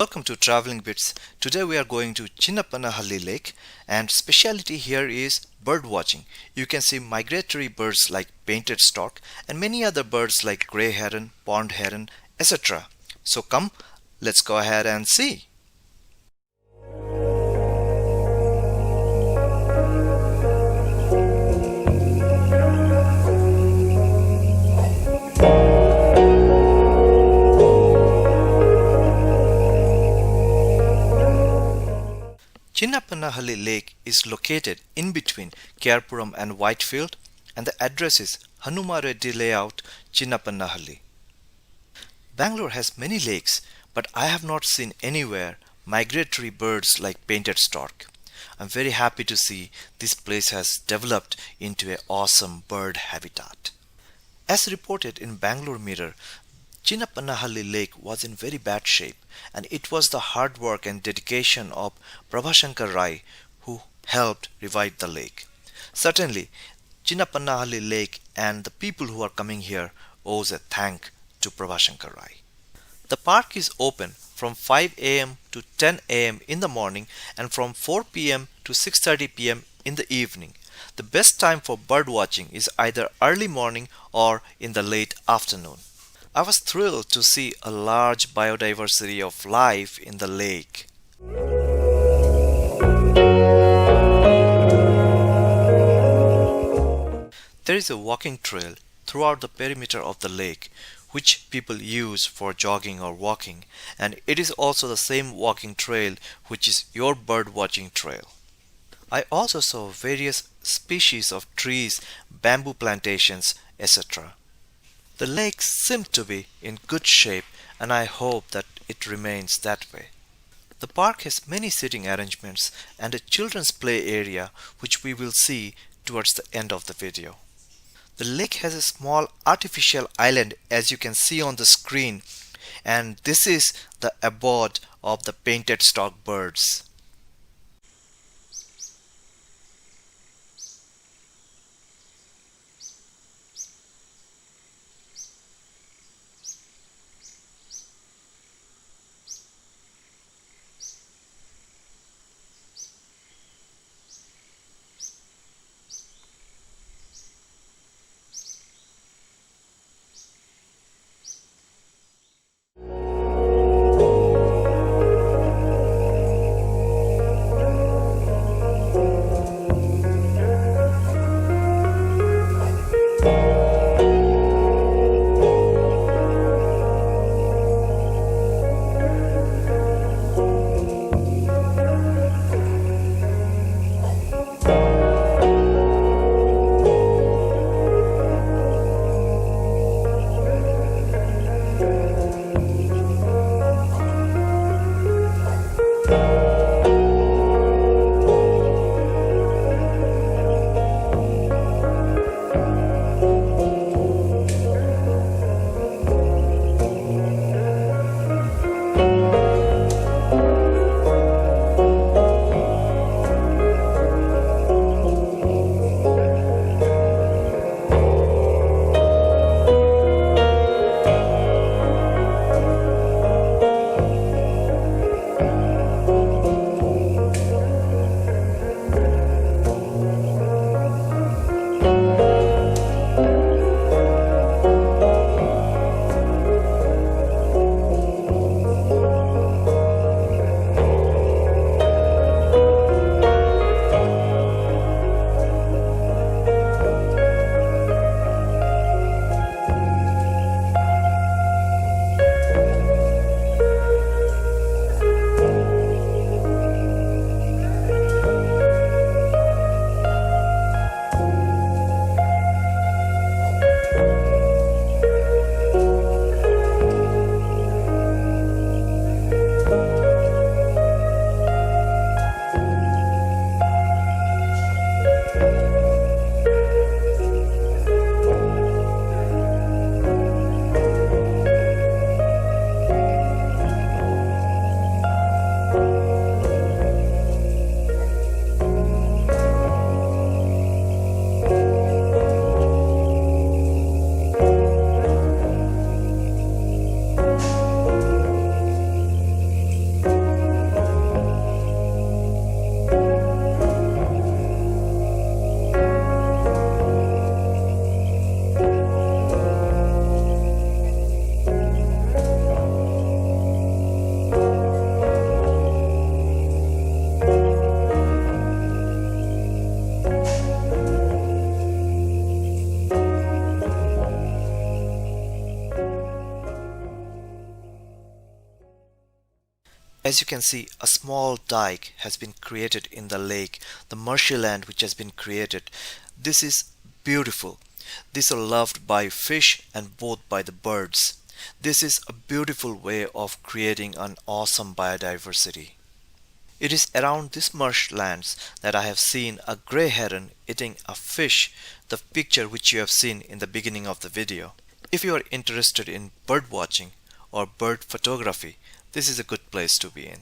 Welcome to Traveling Bits. Today we are going to Chinnappanahalli Lake, and speciality here is bird watching. You can see migratory birds like painted stork and many other birds like grey heron, pond heron, etc. So come, let's go ahead and see. Chinnappanahalli Lake is located in between Puram and Whitefield, and the address is Hanuma Reddy Layout, Chinnappanahalli. Bangalore has many lakes, but I have not seen anywhere migratory birds like painted stork. I'm very happy to see this place has developed into an awesome bird habitat. As reported in Bangalore Mirror, Chinnappanahalli Lake was in very bad shape, and it was the hard work and dedication of Prabhashankar Rai who helped revive the lake. Certainly, Chinnappanahalli Lake and the people who are coming here owes a thank to Prabhashankar Rai. The park is open from 5 a.m. to 10 a.m. in the morning and from 4 p.m. to 6:30 p.m. in the evening. The best time for bird watching is either early morning or in the late afternoon. I was thrilled to see a large biodiversity of life in the lake. There is a walking trail throughout the perimeter of the lake which people use for jogging or walking, and it is also the same walking trail which is your bird watching trail. I also saw various species of trees, bamboo plantations, etc. The lake seemed to be in good shape, and I hope that it remains that way. The park has many seating arrangements and a children's play area which we will see towards the end of the video. The lake has a small artificial island as you can see on the screen, and this is the abode of the painted stork birds. As you can see, a small dike has been created in the lake, the marshy land which has been created. This is beautiful. These are loved by fish and both by the birds. This is a beautiful way of creating an awesome biodiversity. It is around these marshlands that I have seen a grey heron eating a fish, the picture which you have seen in the beginning of the video. If you are interested in bird watching or bird photography, this is a good place to be in.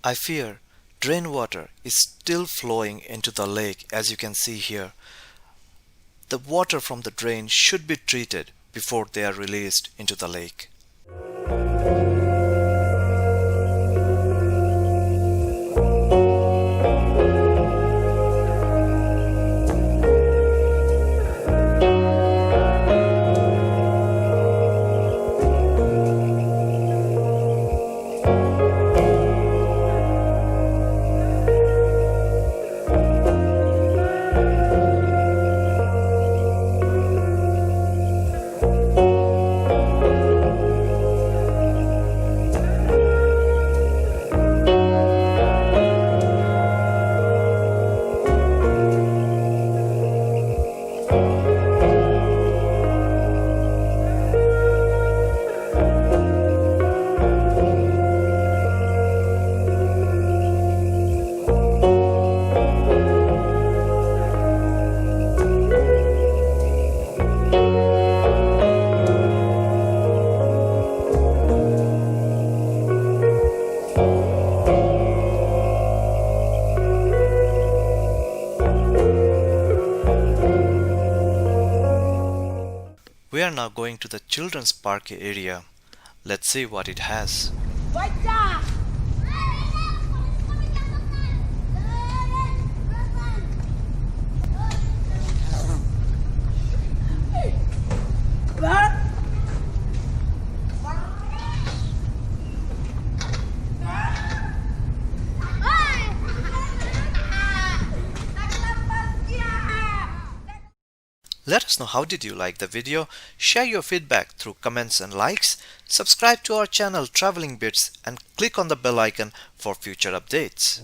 I fear drain water is still flowing into the lake, as you can see here. The water from the drain should be treated before they are released into the lake. We are now going to the children's park area. Let's see what it has. Let us know how did you like the video. Share your feedback through comments and likes. Subscribe to our channel Traveling Bits and click on the bell icon for future updates.